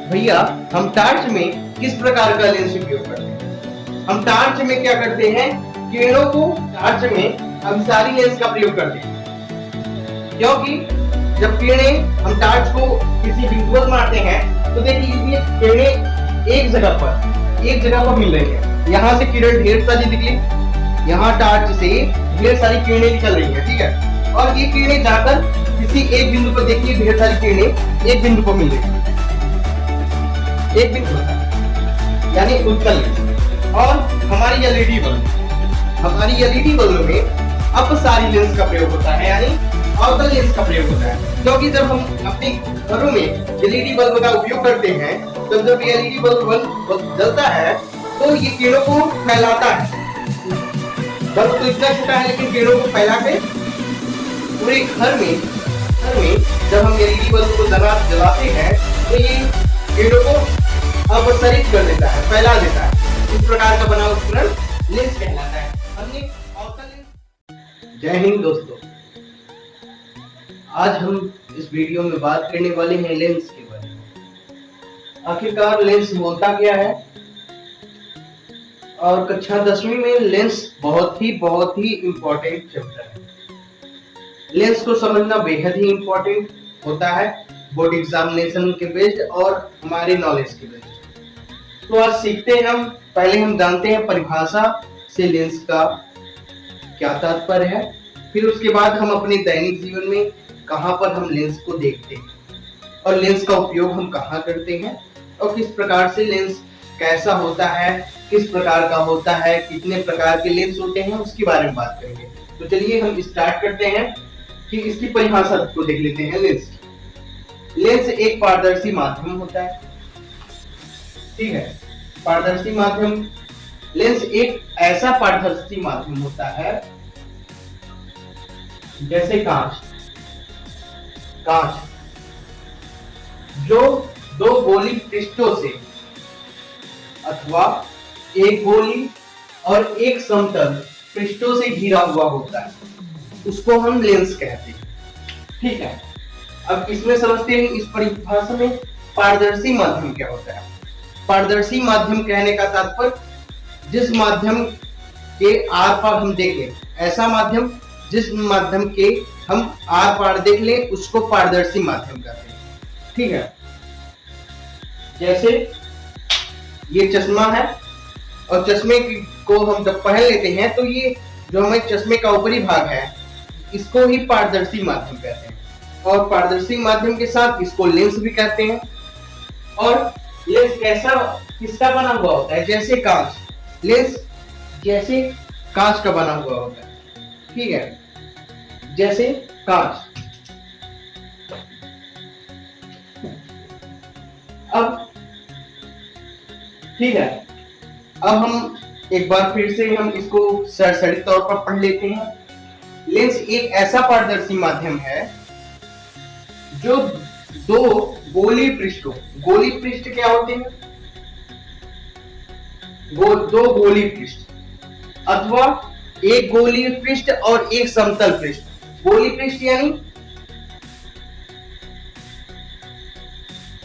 भैया हम टार्च में किस प्रकार का लेंस उपयोग करते हैं? हम टार्च में क्या करते हैं, किरणों को टार्च में हम सारी लेंस का प्रयोग करते हैं, क्योंकि जब किरणें हम टार्च को किसी बिंदु पर मारते हैं तो देखिए किरणें एक जगह पर मिल रही है। यहाँ से किरण ढेर सारी निकली, यहाँ टार्च से ढेर सारी किरणें निकल रही है, ठीक है। और ये किरणें जाकर किसी एक बिंदु पर, देखिए ढेर सारी किरणें एक बिंदु पर मिल रही है, एक बिंदु पर, यानी उत्तल लेंस। और हमारी एलईडी बल्ब में अपसारी लेंस का प्रयोग होता है, यानी अवतल लेंस का प्रयोग होता है। क्योंकि जब हम अपने घरों में एलईडी बल्ब का उपयोग करते हैं तो जब एलईडी बल्ब जलता है तो ये किरणों को फैलाता है। बल्ब तो इतना छोटा है लेकिन किरणों को फैला के पूरे घर में जब हम एलईडी बल्ब को जलाते हैं तो ये किरणों को अपसरित कर देता है, फैला देता है। इस प्रकार का बना उपकरण लेंस कहलाता है। हमने अवतल लेंस। जय हिंद दोस्तों, आज हम इस वीडियो में बात करने वाले हैं लेंस के बारे में। आखिरकार लेंस होता क्या है, और कक्षा 10वीं में लेंस बहुत ही इम्पोर्टेंट चैप्टर है। लेंस को समझना बेहद ही इम्पोर्टेंट होता है बोर्ड एग्जामिनेशन के बेस्ड और हमारे नॉलेज के बेस्ड। तो आज सीखते हैं पहले हम जानते हैं परिभाषा से लेंस का क्या तात्पर्य है, फिर उसके बाद हम अपने दैनिक जीवन में कहां पर हम लेंस को देखते हैं और लेंस का उपयोग हम कहां करते हैं और किस प्रकार से लेंस कैसा होता है, किस प्रकार का होता है, कितने प्रकार के लेंस होते हैं, उसके बारे में बात करेंगे। तो चलिए हम स्टार्ट करते हैं कि इसकी परिभाषा को देख लेते हैं। लेंस एक पारदर्शी माध्यम होता है, ठीक है। पारदर्शी माध्यम, लेंस एक ऐसा पारदर्शी माध्यम होता है जैसे कांच जो दो गोली पृष्ठों से अथवा एक गोली और एक समतल पृष्ठों से घिरा हुआ होता है, उसको हम लेंस कहते हैं, ठीक है। अब इसमें समझते हैं इस परिभाषा में पारदर्शी माध्यम क्या होता है। पारदर्शी माध्यम कहने का तात्पर्य जिस माध्यम के आर पार हम देखें, ऐसा माध्यम जिस माध्यम के हम आर पार देख लें उसको पारदर्शी माध्यम कहते हैं, ठीक है। जैसे ये चश्मा है और चश्मे को हम जब पहन लेते हैं तो ये जो हमारे चश्मे का ऊपरी भाग है इसको ही पारदर्शी माध्यम कहते हैं, और पारदर्शी माध्यम के साथ इसको लेंस भी कहते हैं। और लेंस किसका बना हुआ होता है, जैसे कांच, लेंस जैसे कांच का बना हुआ होता है, ठीक है, जैसे कांच। अब ठीक है, अब हम एक बार फिर से हम इसको सरसरी तौर पर पढ़ लेते हैं। लेंस एक ऐसा पारदर्शी माध्यम है जो दो गोली पृष्ठ क्या होते हैं, दो गोली पृष्ठ अथवा एक गोली पृष्ठ और एक समतल पृष्ठ। गोली पृष्ठ यानी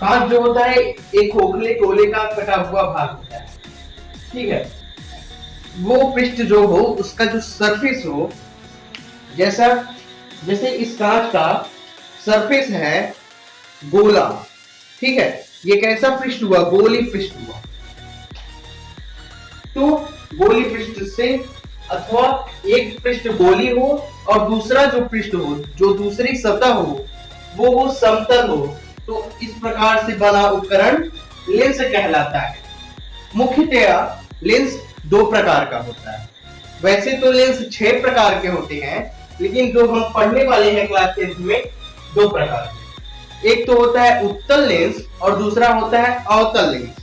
कांच जो होता है एक खोखले गोले का कटा हुआ भाग होता है, ठीक है। वो पृष्ठ जो हो उसका जो सरफेस हो, जैसे इस कांच का सरफेस है गोला, ठीक है। ये कैसा पृष्ठ हुआ, गोली पृष्ठ हुआ। तो गोली पृष्ठ से अथवा एक पृष्ठ गोली हो और दूसरा जो पृष्ठ हो, जो दूसरी सतह हो वो समतल हो, तो इस प्रकार से बना उपकरण लेंस कहलाता है। मुख्यतया लेंस दो प्रकार का होता है। वैसे तो लेंस 6 प्रकार के होते हैं, लेकिन जो हम पढ़ने वाले हैं क्लास 10 में 2 प्रकार के। एक तो होता है उत्तल लेंस और दूसरा होता है अवतल लेंस।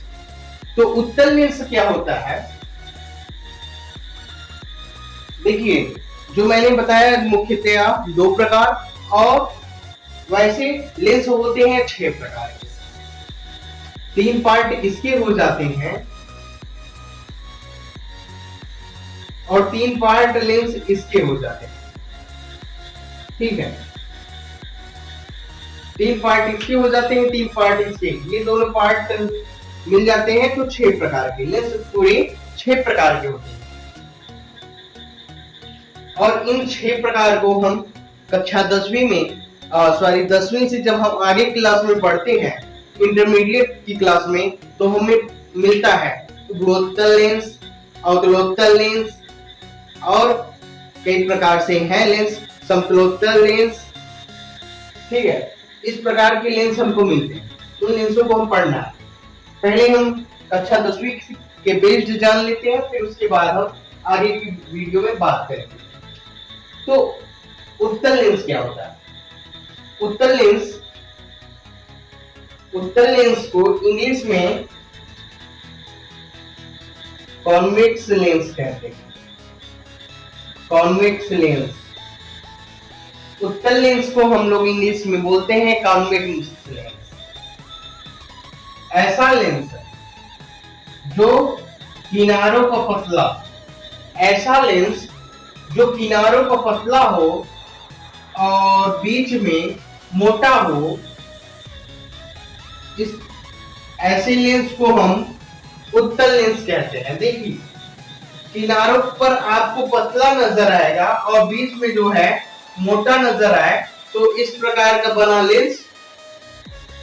तो उत्तल लेंस क्या होता है, देखिए जो मैंने बताया मुख्यतया 2 प्रकार, और वैसे लेंस होते हैं 6 प्रकार के। 3 पार्ट इसके हो जाते हैं और 3 पार्ट लेंस इसके हो जाते हैं, ठीक है। तीन पार्ट इसके हो जाते हैं, तीन पार्ट इसके, ये दोनों पार्ट मिल जाते हैं तो 6 प्रकार के लेंस पूरे 6 प्रकार के होते हैं। और इन 6 प्रकार को हम कक्षा 10वीं में सॉरी 10वीं से जब हम आगे क्लास में पढ़ते हैं इंटरमीडिएट की क्लास में, तो हमें मिलता है गुणोत्तर लेंस, अवतलोत्तर लेंस और कई प्रकार से हैं लेंस, समतलोत्तर लेंस। ठीक है, इस प्रकार के लेंस हमको मिलते हैं, उन लेंसों को हम पढ़ना है। पहले हम कक्षा 10वीं के बेस्ड जान लेते हैं, फिर उसके बाद हम आगे की वीडियो में बात करेंगे। तो उत्तल लेंस क्या होता है? उत्तल लेंस को इंग्लिश में कॉन्वेक्स लेंस कहते हैं। कॉन्वेक्स लेंस, उत्तल लेंस को हम लोग इंग्लिश में बोलते हैं कॉन्वेक्स लेंस। ऐसा लेंस जो किनारों का पतला, ऐसा लेंस जो किनारों का पतला हो और बीच में मोटा हो, इस ऐसे लेंस को हम उत्तल लेंस कहते हैं। देखिए, किनारों पर आपको पतला नजर आएगा और बीच में जो है मोटा नजर आए, तो इस प्रकार का बना लेंस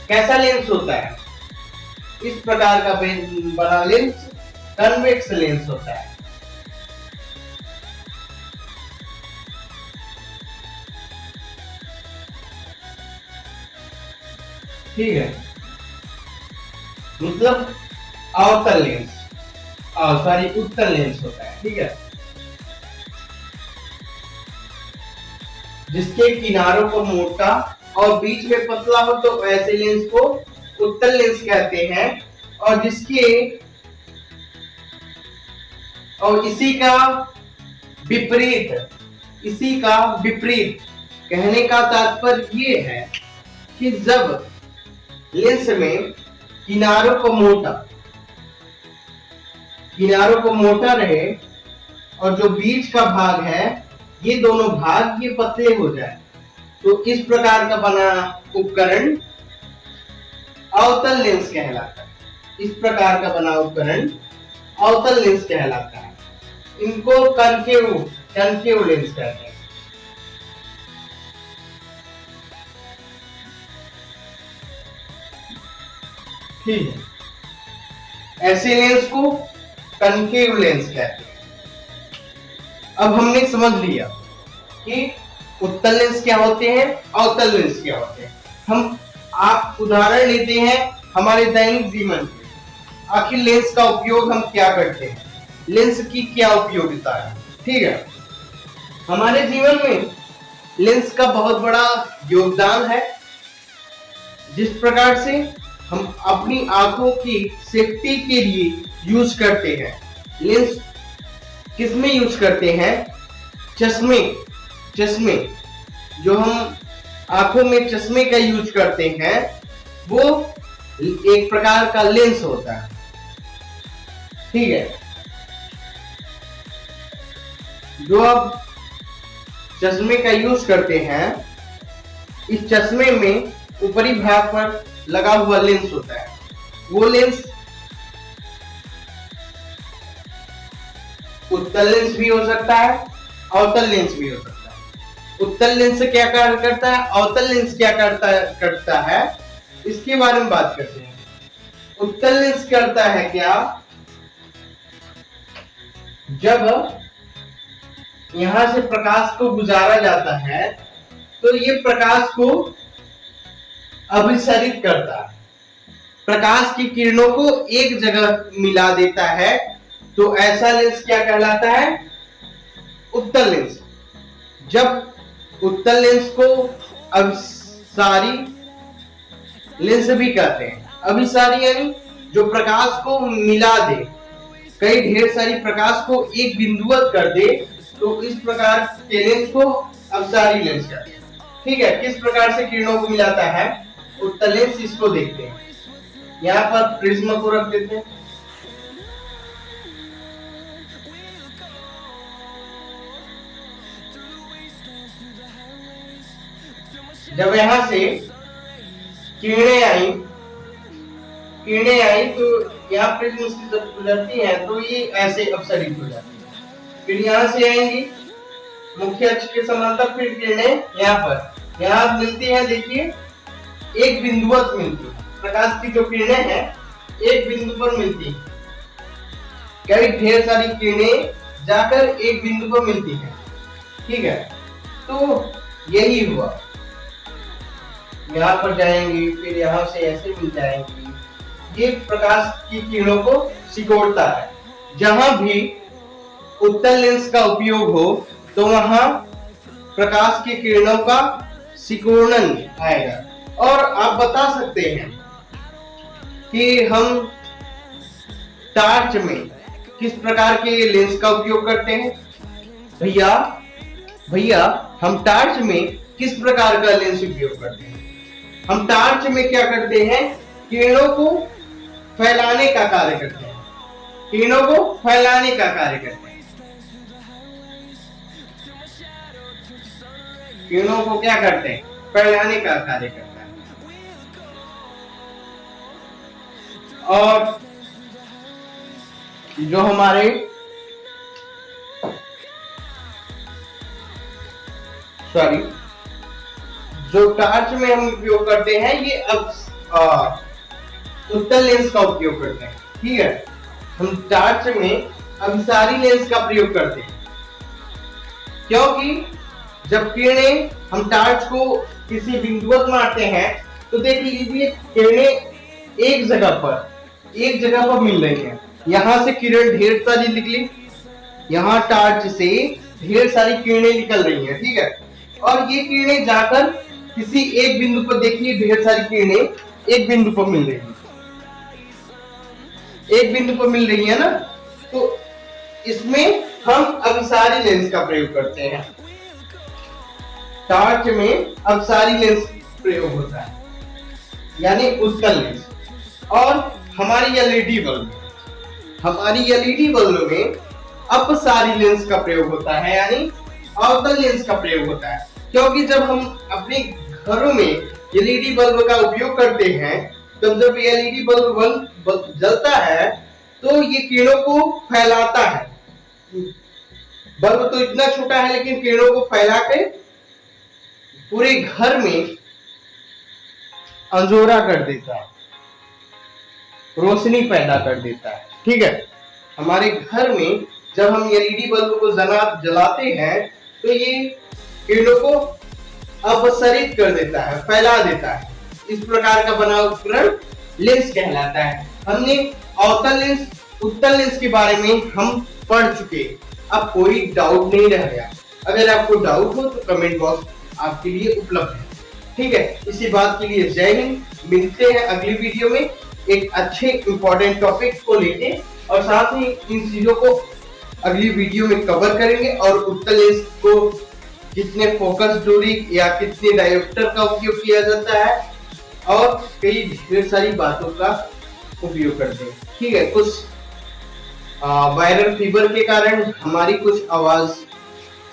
कैसा लेंस होता है? इस प्रकार का बना लेंस कन्वेक्स लेंस होता है। ठीक है, मतलब अवतल लेंस सॉरी उत्तल लेंस होता है। ठीक है, जिसके किनारों को मोटा और बीच में पतला हो, तो ऐसे लेंस को उत्तल लेंस कहते हैं। और इसी का विपरीत कहने का तात्पर्य ये है कि जब लेंस में किनारों को मोटा रहे और जो बीच का भाग है, ये दोनों भाग ये पतले हो जाए, तो इस प्रकार का बना उपकरण अवतल लेंस कहलाता है। इस प्रकार का बना उपकरण अवतल लेंस कहलाता है। इनको कनकेव लेंस कहते हैं। ठीक है, ऐसे लेंस को कनकेव लेंस कहते हैं। अब हमने समझ लिया कि उत्तल लेंस क्या होते हैं, अवतल लेंस क्या होते हैं। आप उदाहरण लेते हैं हमारे दैनिक जीवन में। आखिर लेंस का उपयोग हम क्या करते हैं, लेंस की क्या उपयोगिता है? ठीक है, हमारे जीवन में लेंस का बहुत बड़ा योगदान है। जिस प्रकार से हम अपनी आंखों की सेफ्टी के लिए यूज करते हैं, लेंस किस में यूज करते हैं? चश्मे जो हम आंखों में चश्मे का यूज करते हैं, वो एक प्रकार का लेंस होता है। ठीक है, जो आप चश्मे का यूज करते हैं, इस चश्मे में ऊपरी भाग पर लगा हुआ लेंस होता है। वो लेंस उत्तल लेंस भी हो सकता है, अवतल लेंस भी हो सकता है। उत्तल लेंस क्या कार्य करता है, अवतल लेंस क्या करता है, इसके बारे में बात करते हैं। उत्तल लेंस करता है क्या, जब यहां से प्रकाश को गुजारा जाता है, तो ये प्रकाश को अभिसरित करता है, प्रकाश की किरणों को एक जगह मिला देता है। तो ऐसा लेंस क्या कहलाता है? उत्तल लेंस। जब उत्तल लेंस को अभिसारी लेंस भी कहते हैं। अभिसारी यानी जो प्रकाश को मिला दे, कई ढेर सारी प्रकाश को एक बिंदुवत कर दे, तो इस प्रकार के लेंस को अभिसारी लेंस कहते हैं। ठीक है, किस प्रकार से किरणों को मिलाता है उत्तल लेंस, इसको देखते हैं। यहाँ पर प्रिज्म को रख देते हैं। जब यहां से किरणें आई तो यहाँ प्रिज्म से जब गुजरती हैं तो ये ऐसे अपसरित हो जाती है। फिर यहाँ से आएंगी मुख्य अक्ष के समांतर, फिर किरणें यहाँ मिलती हैं। देखिए एक बिंदुवत मिलती है, प्रकाश की जो किरणें हैं एक बिंदु पर मिलती है। कई ढेर सारी किरणें जाकर एक बिंदु पर मिलती हैं, ठीक है। तो यही हुआ, यहाँ पर जाएंगी फिर यहाँ से ऐसे मिल जाएंगी। ये प्रकाश की किरणों को सिकोड़ता है। जहां भी उत्तल लेंस का उपयोग हो तो वहां प्रकाश की किरणों का सिकोड़न आएगा। और आप बता सकते हैं कि हम टार्च में किस प्रकार के लेंस का उपयोग करते हैं। भैया हम टार्च में किस प्रकार का लेंस उपयोग करते हैं। हम टार्च में क्या करते हैं, किरणों को फैलाने का कार्य करते हैं। किरणों को फैलाने का कार्य करते हैं। किरणों को क्या करते हैं, फैलाने का कार्य करते हैं। और जो हमारे जो टार्च में हम उपयोग करते हैं ये अब उत्तल लेंस का उपयोग करते हैं, ठीक है। हम टार्च में अभिसारी लेंस का प्रयोग करते हैं, क्योंकि जब किरणें हम टार्च को किसी बिंदुवत मारते हैं तो देख लीजिए किरणें एक जगह पर मिल रही हैं। यहाँ से किरण ढेर सारी निकली, यहाँ टार्च से ढेर सारी किरणें निकल रही हैं, ठीक है। और ये किरणें जाकर किसी एक बिंदु पर, देखिए ढेर सारी किरणें एक बिंदु पर मिल रही हैं, एक बिंदु पर मिल रही है ना। तो इसमें हम अभिसारी लेंस का प्रयोग करते हैं। टार्च में अभिसारी लेंस प्रयोग होता है, यानी उत्तल लेंस। और हमारी एलईडी बल्ब में अपसारी लेंस का प्रयोग होता है, यानी अवतल लेंस का प्रयोग होता है। क्योंकि जब हम अपने घरों में एलईडी बल्ब का उपयोग करते हैं, तब जब एलईडी बल्ब जलता है तो ये किरणों को फैलाता है। बल्ब तो इतना छोटा है लेकिन किरणों को फैला के पूरे घर में अंजोरा कर देता है, रोशनी पैदा कर देता है, ठीक है। हमारे घर में जब हम एलईडी बल्ब को जलाते हैं तो ये किरणों को अपसरित कर देता है, फैला देता है। इस प्रकार का बना उपकरण लेंस कहलाता है। हमने अवतल लेंस, उत्तल लेंस के बारे में हम पढ़ चुके। अब कोई डाउट नहीं रह गया। अगर आपको डाउट हो तो कमेंट बॉक्स आपके लिए उपलब्ध है, ठीक है। इसी बात के लिए जय हिंद। मिलते हैं अगली वीडियो में एक अच्छे इंपॉर्टेंट टॉपिक को लेके, और साथ ही इन चीजों को अगली वीडियो में कवर करेंगे। और उत्तल लेंस को कितने फोकस दूरी या कितने डायोप्टर का उपयोग किया जाता है, और कई ढेर सारी बातों का उपयोग करते हैं, ठीक है। कुछ वायरल फीवर के कारण हमारी कुछ आवाज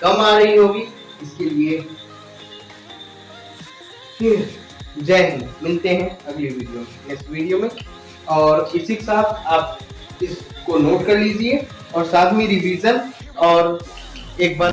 कम आ रही होगी, इसके लिए जय हिंद। मिलते हैं अगली वीडियो में, नेक्स्ट वीडियो में। और इसी के साथ आप इसको नोट कर लीजिए और साथ में रिवीजन और एक बार